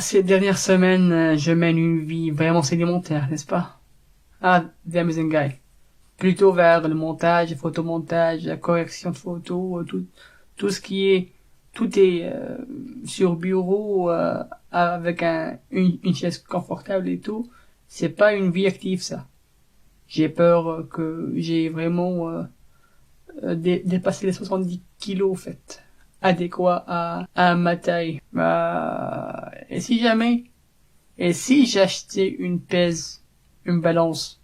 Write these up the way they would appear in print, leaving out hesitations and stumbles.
Ces dernières semaines, je mène une vie vraiment sédimentaire, n'est-ce pas? The Amazing Guy. Plutôt vers le montage, le photomontage, la correction de photos, tout ce qui est, tout est sur bureau avec une chaise confortable et tout. C'est pas une vie active, ça. J'ai peur que j'ai vraiment dépassé les 70 kilos, en fait, adéquat à ma taille. Et si j'achetais une pèse, une balance,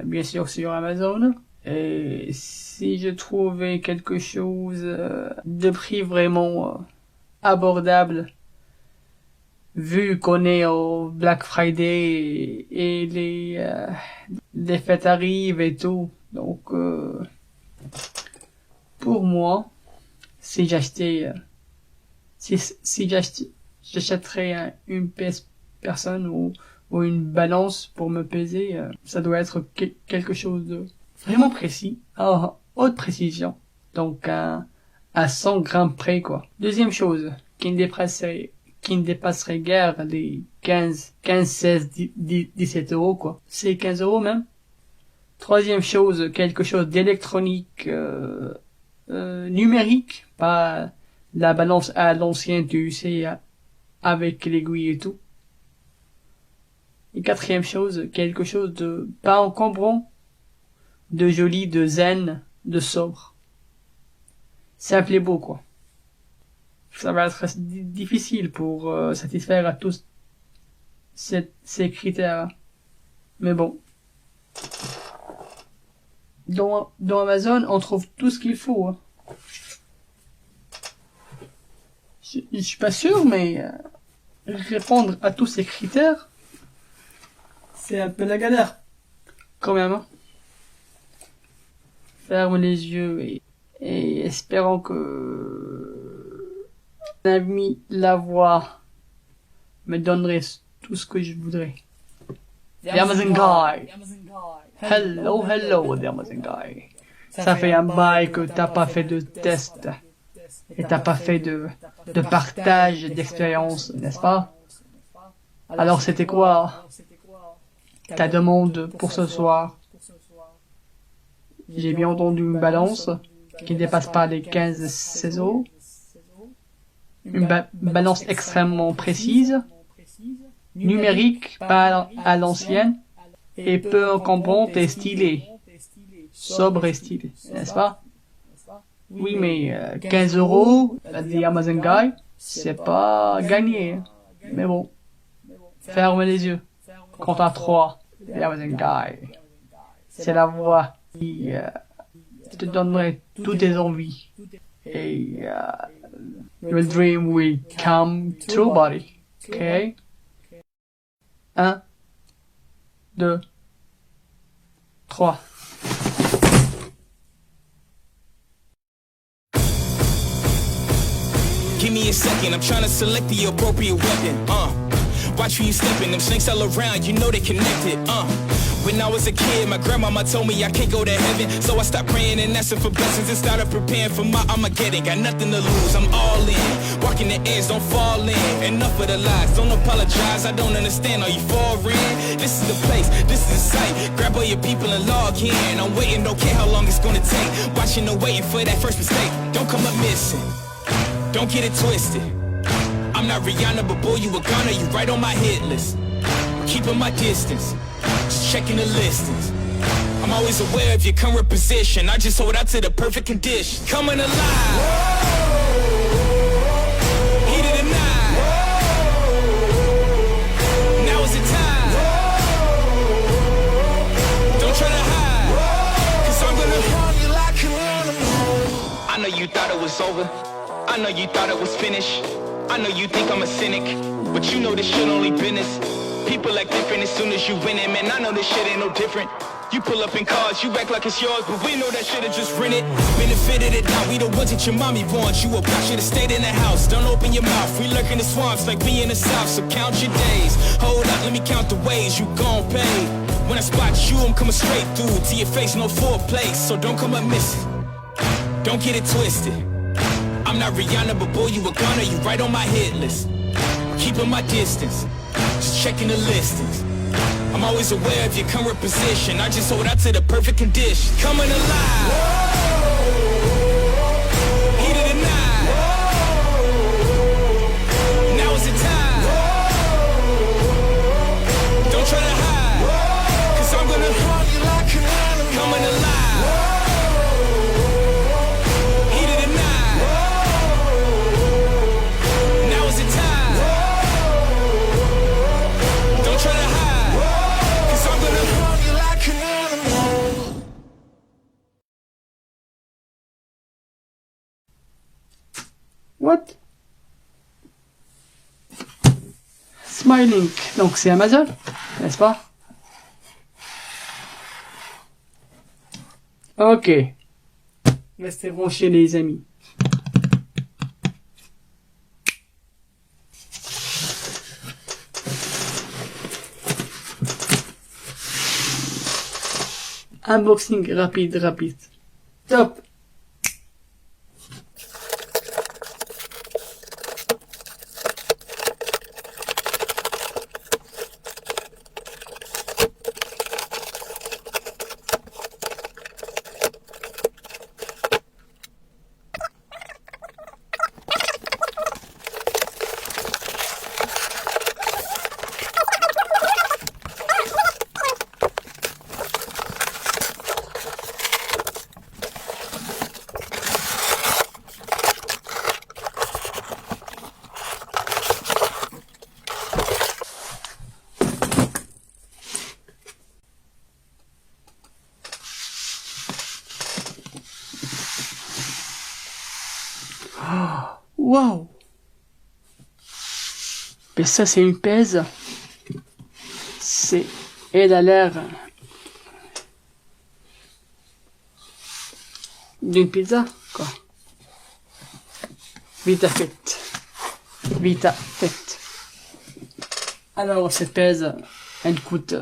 bien sûr sur Amazon, et si je trouvais quelque chose de prix vraiment abordable, vu qu'on est au Black Friday et les fêtes arrivent et tout, donc pour moi, si j'achèterais une pièce personne ou une balance pour me peser, ça doit être quelque chose de vraiment précis, à haute précision, donc à 100 grammes près, quoi. Deuxième chose, qui ne dépasserait guère les 15, 16, 17 euros, quoi. C'est 15 euros même. Troisième chose, quelque chose d'électronique, numérique, pas la balance à l'ancien, tu sais, avec l'aiguille et tout. Et quatrième chose, quelque chose de pas encombrant, de joli, de zen, de sobre. Simple et beau, quoi. Ça va être difficile pour satisfaire à tous ces critères. Mais bon. Dans Amazon, on trouve tout ce qu'il faut. Hein. Je suis pas sûr, mais répondre à tous ces critères, c'est un peu la galère. Quand même. Hein. Ferme les yeux et espérons que l'ami la voix me donnerait tout ce que je voudrais. The Amazon Guy. Hello, The Amazon Guy. Ça fait un bail que t'as pas fait de test et t'as pas fait de partage d'expérience, n'est-ce pas? Alors c'était quoi ta demande pour ce soir? J'ai bien entendu une balance qui ne dépasse pas les 15-16 euros. Une balance extrêmement précise, numérique, pas à l'ancienne, et peu encombrante et stylée. Sobre et stylée, n'est-ce pas? Oui, mais 15 euros, The Amazon Guy, c'est pas gagné. Mais bon, ferme les yeux. Compte à 3, The Amazon Guy. C'est la voix qui te donnerait toutes tes envies. Et your dream will come true, buddy. Okay? 1, 2, 3. Give me a second, I'm trying to select the appropriate weapon. Watch who you stepping, them snakes all around, you know they connected. When I was a kid, my grandmama told me I can't go to heaven, so I stopped praying and asking for blessings and started preparing for my Armageddon. Got nothing to lose, I'm all in. Walking the edge, don't fall in. Enough of the lies, don't apologize, I don't understand. Are you foreign? This is the place, this is the site. Grab all your people and log in. I'm waiting, don't care how long it's gonna take. Watching and waiting for that first mistake. Don't come up missing, don't get it twisted. I'm not Rihanna, but boy, you a goner, you right on my hit list. Keeping my distance, just checking the listings. I'm always aware of your current position, I just hold out to the perfect condition. Coming alive, heat of the night, now is the time. Don't try to hide, cause I'm gonna hold you like you're on the moon. I know you thought it was over, I know you thought it was finished. I know you think I'm a cynic, but you know this shit only business. People act different as soon as you win it, man, I know this shit ain't no different. You pull up in cars, you act like it's yours, but we know that shit is just rented. Benefit of the doubt, we the ones that your mommy wants. You a bitch, should've stayed in the house, don't open your mouth. We lurk in the swamps like we in the south, so count your days. Hold up, let me count the ways you gon' pay. When I spot you, I'm coming straight through to your face, no foreplay, so don't come up missing. Don't get it twisted. I'm not Rihanna, but boy, you a goner, you right on my hit list. keeping my distance, just checking the listings. I'm always aware of your current position. I just hold out to the perfect condition. Coming alive. Heat of the night. Now is the time. Don't try to hide, 'cause I'm gonna haunt you like an animal. Coming alive. Heat of the night. Now is the time. Don't try to hide, 'cause I'm gonna haunt you like an animal. What? Smiling, donc c'est Amazon, n'est-ce pas? Ok. Restez branchés les amis. Unboxing rapide. Top. Wow. Mais ça c'est une pèse. Elle a l'air d'une pizza, quoi. Vita Fett. Alors cette pèse, elle coûte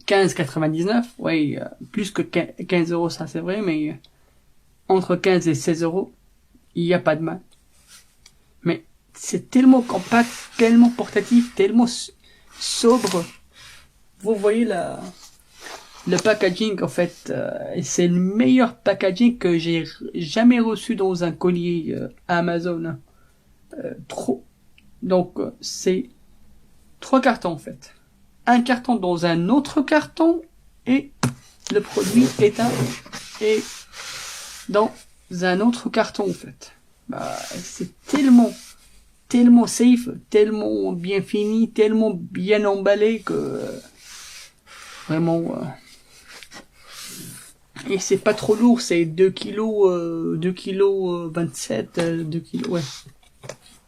15,99. Oui, plus que 15 euros, ça c'est vrai, mais entre 15 et 16 euros, il n'y a pas de mal. Mais c'est tellement compact, tellement portatif, tellement sobre. Vous voyez le packaging, en fait, c'est le meilleur packaging que j'ai jamais reçu dans un colis Amazon. Trop. Donc c'est 3 cartons en fait. Un carton dans un autre carton et le produit est dans un autre carton en fait. Bah, c'est tellement safe, tellement bien fini, tellement bien emballé que vraiment et c'est pas trop lourd, c'est 2 kg 27 2 kg ouais.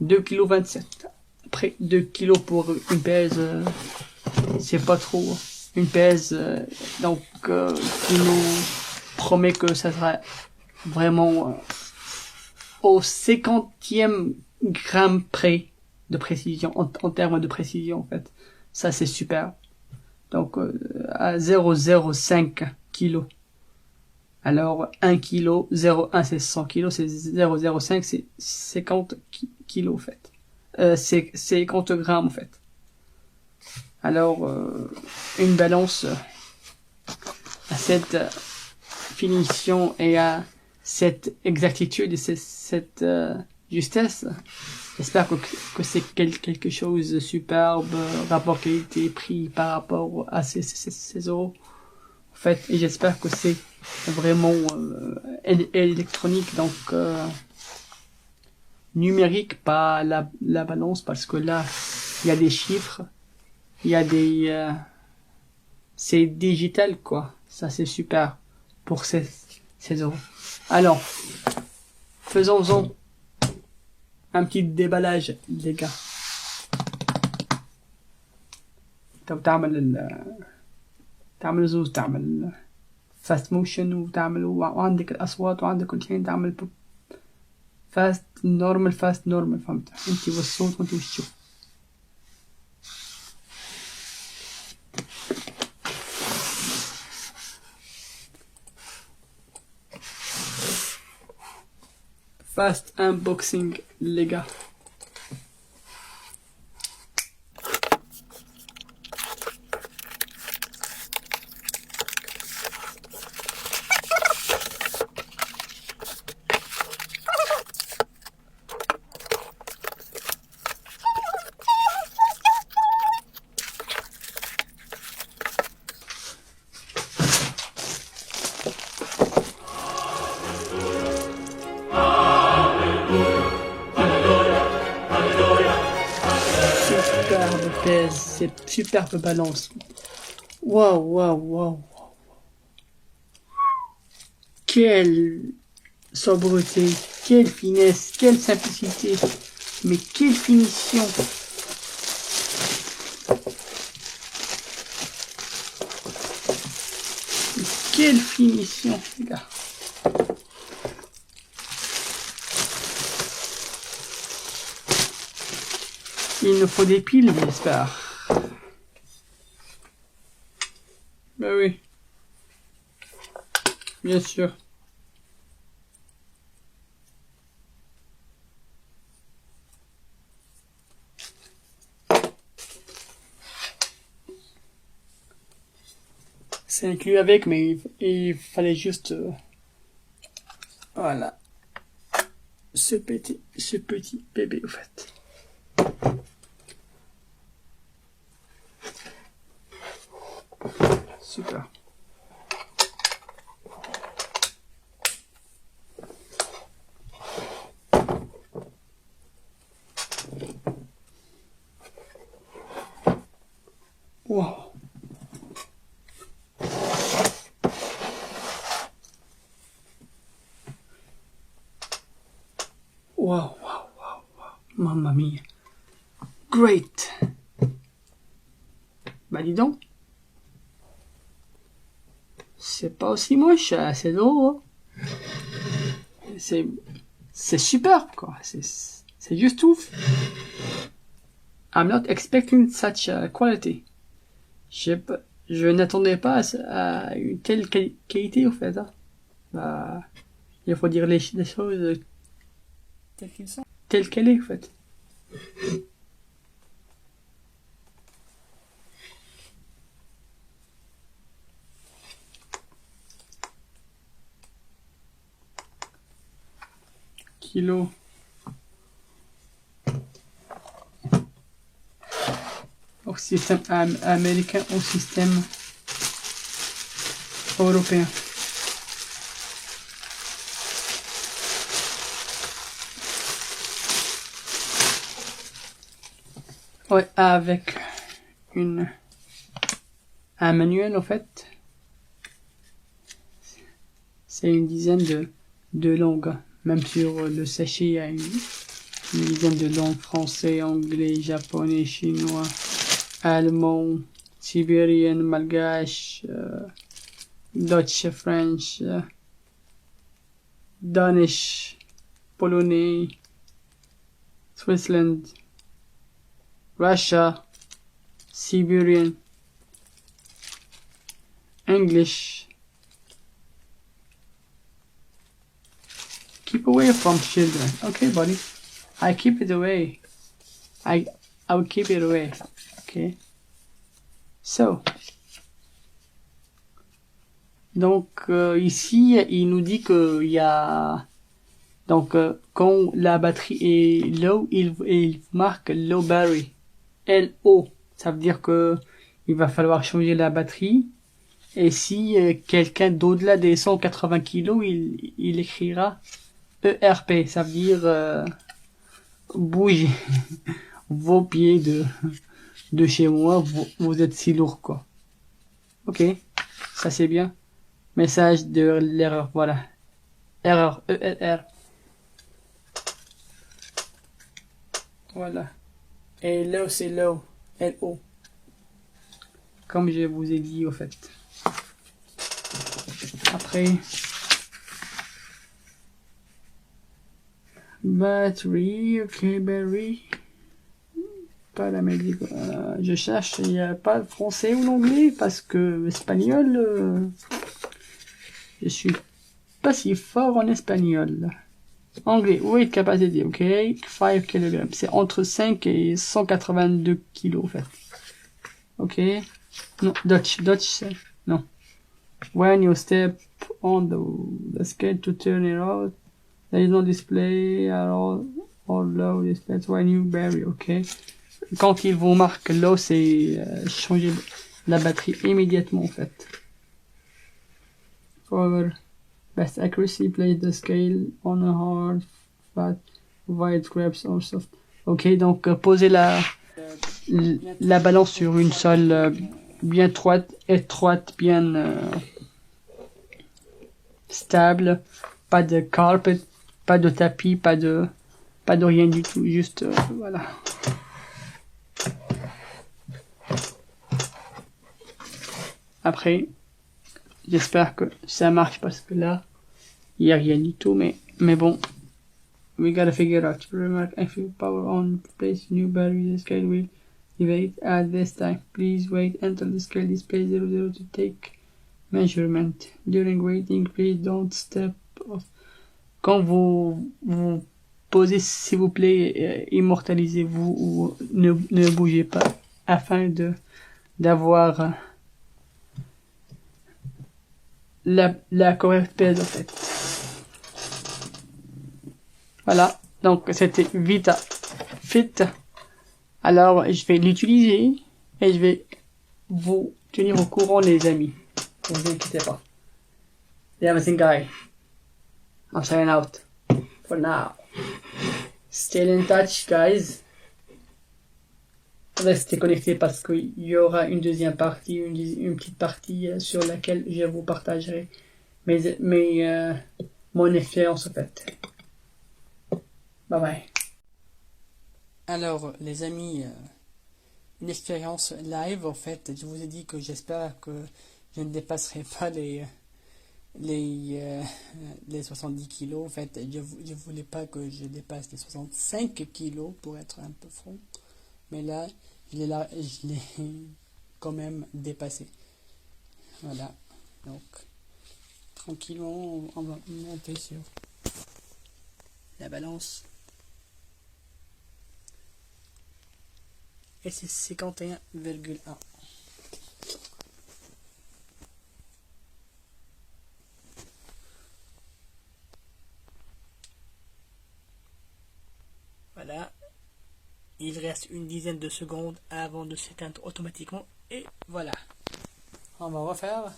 2 kg 27. Après 2 kg pour une pèse c'est pas trop une pèse donc qui nous promet que ça sera vraiment au 50e gramme près de précision, en termes de précision en fait. Ça c'est super. Donc à 0,05 kg. Alors 1 kg, 0,1 c'est 100 kg, c'est 0,05 c'est 50 kg en fait. C'est 50 grammes en fait. Alors une balance à cette finition et à cette exactitude et cette justesse, j'espère que c'est quelque chose de superbe, rapport qualité-prix par rapport à ces euros en fait, et j'espère que c'est vraiment électronique, donc numérique, pas la balance, parce que là il y a des chiffres, il y a des c'est digital quoi, ça c'est super pour ces euros. Alors faisons-en un petit déballage les gars. تعمل زوز، تعمل فاست موشن، وعندك الاصوات وعندك كل شيء، تعمل فاست نورمال فهمت انت والصوت وانت والشوف. fast unboxing les gars. superbe pèse, cette superbe balance. Waouh, waouh, waouh. Quelle sobreté, quelle finesse, quelle simplicité, mais quelle finition. Quelle finition, les gars. Il nous faut des piles, j'espère. Ben oui. Bien sûr. C'est inclus avec, mais il fallait juste... voilà. Ce petit bébé, au fait. Super. Wow. Wow, wow, wow, wow. Mamma mia. Great. Bah dis donc. C'est pas aussi moche, c'est drôle. C'est superbe, quoi. C'est juste ouf. I'm not expecting such quality. Je n'attendais pas à une telle qualité, au fait. Hein. Bah, il faut dire les choses telles qu'elles sont. Telles qu'elles est, en fait. Kilo. Au système américain, au système européen. Ouais, avec un manuel, en fait. C'est une dizaine de langues. Même sur le sachet, il y a une dizaine de langues: français, anglais, japonais, chinois, allemand, sibérien, malgache, Dutch, French, Danish, polonais, Switzerland, Russia, Siberian, English. Keep away from children. Okay, buddy. I keep it away. I will keep it away. Okay. So. Donc, ici, il nous dit qu'il y a... Donc, quand la batterie est low, il marque low battery. L-O. Ça veut dire que il va falloir changer la batterie. Et si quelqu'un d'au-delà des 180 kg, il écrira ERP. Ça veut dire bougez vos pieds de chez moi, vous êtes si lourd, quoi. Ok, ça c'est bien. Message de l'erreur, voilà. Erreur, ERR. Voilà. Et low, c'est low. L-O. Comme je vous ai dit, au fait. Après... battery, ok, battery. Pas la médic. Je cherche, il n'y a pas le français ou l'anglais, parce que l'espagnol, je suis pas si fort en espagnol. Anglais, weight capacity, ok, 5 kg. C'est entre 5 et 182 kg, en fait. Ok. Non, Dutch, c'est, non. When you step on the scale to turn it out, there is no display at all, or low display when you bury, ok. Quand il vous marque low, c'est changer la batterie immédiatement, en fait. For best accuracy, place the scale on a hard, fat, white scraps or soft. Ok, donc posez la la balance sur une sole bien étroite, bien stable, pas de carpet, pas de tapis, pas de rien du tout, juste voilà. Après, j'espère que ça marche parce que là, il n'y a rien du tout, mais bon, we gotta figure out. Remark, I feel power on, place new battery, the scale will evade at this time. Please wait until the scale displays 00 to take measurement. During waiting, please don't step off. Quand vous posez, s'il vous plaît, immortalisez-vous ou ne bougez pas afin d'avoir la correcte pèse en fait. Voilà, donc c'était Vita Fit. Alors je vais l'utiliser et je vais vous tenir au courant les amis. Ne vous inquiétez pas. The Amazing Guy. I'm signing out for now. Stay in touch guys. Restez connectés parce qu'il y aura une deuxième partie, une petite partie sur laquelle je vous partagerai mon expérience en fait. Bye bye. Alors les amis, une expérience live en fait. Je vous ai dit que j'espère que je ne dépasserai pas les 70 kilos. En fait, je voulais pas que je dépasse les 65 kilos pour être un peu franc. Mais là, je l'ai quand même dépassé. Voilà. Donc, tranquillement, on va monter sur la balance. Et c'est 51,1. Voilà. Il reste une dizaine de secondes avant de s'éteindre automatiquement. Et voilà. On va refaire.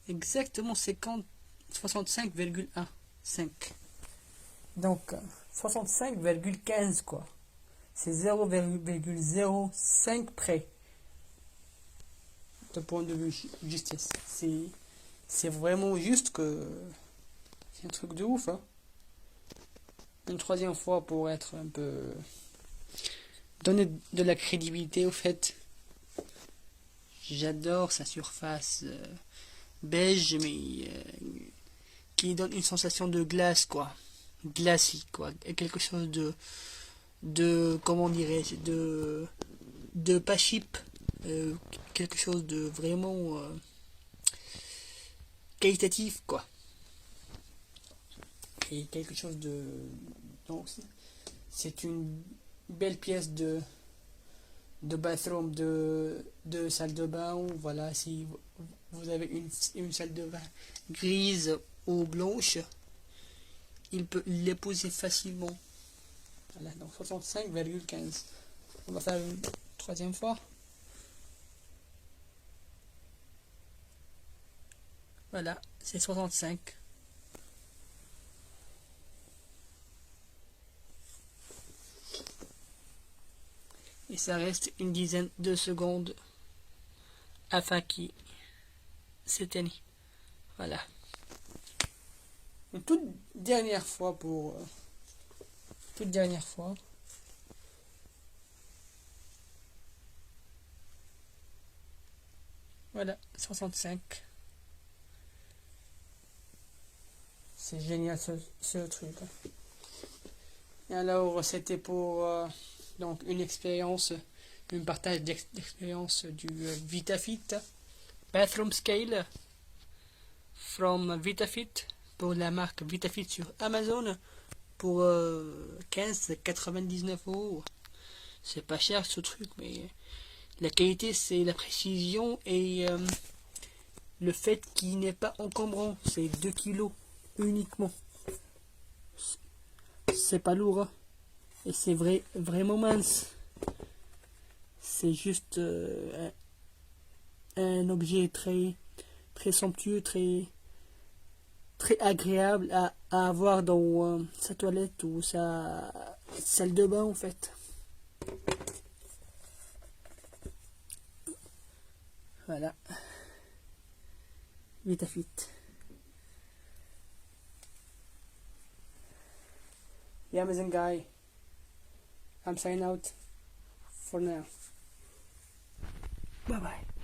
Exactement 65,15. Donc 65,15 quoi. C'est 0,05 près. De point de vue justesse. C'est vraiment juste que c'est un truc de ouf hein. Une troisième fois pour être un peu donner de la crédibilité au fait. J'adore sa surface beige mais qui donne une sensation de glace quoi, glacée quoi, et quelque chose de comment dirais-je, de pas cheap, quelque chose de vraiment qualitatif quoi, et quelque chose de, donc c'est une belle pièce de bathroom, de salle de bain. Ou voilà, si vous avez une salle de bain grise ou blanche, il peut l'épouser facilement. Voilà, donc 65,15. On va faire une troisième fois. Voilà, c'est 65. Et ça reste une dizaine de secondes afin qu'il s'éteigne. Voilà. Une toute dernière fois pour... toute dernière fois. Voilà, 65. C'est génial ce truc. Et alors, c'était pour donc une expérience, un partage d'expérience du VitaFit Bathroom Scale from VitaFit pour la marque VitaFit sur Amazon pour 15,99 €. C'est pas cher ce truc, mais la qualité c'est la précision et le fait qu'il n'est pas encombrant. C'est 2 kilos uniquement. C'est pas lourd hein. Et c'est vraiment mince. C'est juste un objet très très somptueux, très très agréable à avoir dans sa toilette ou sa salle de bain en fait. Voilà. Vitafit. The Amazon guy. I'm signing out for now. Bye bye.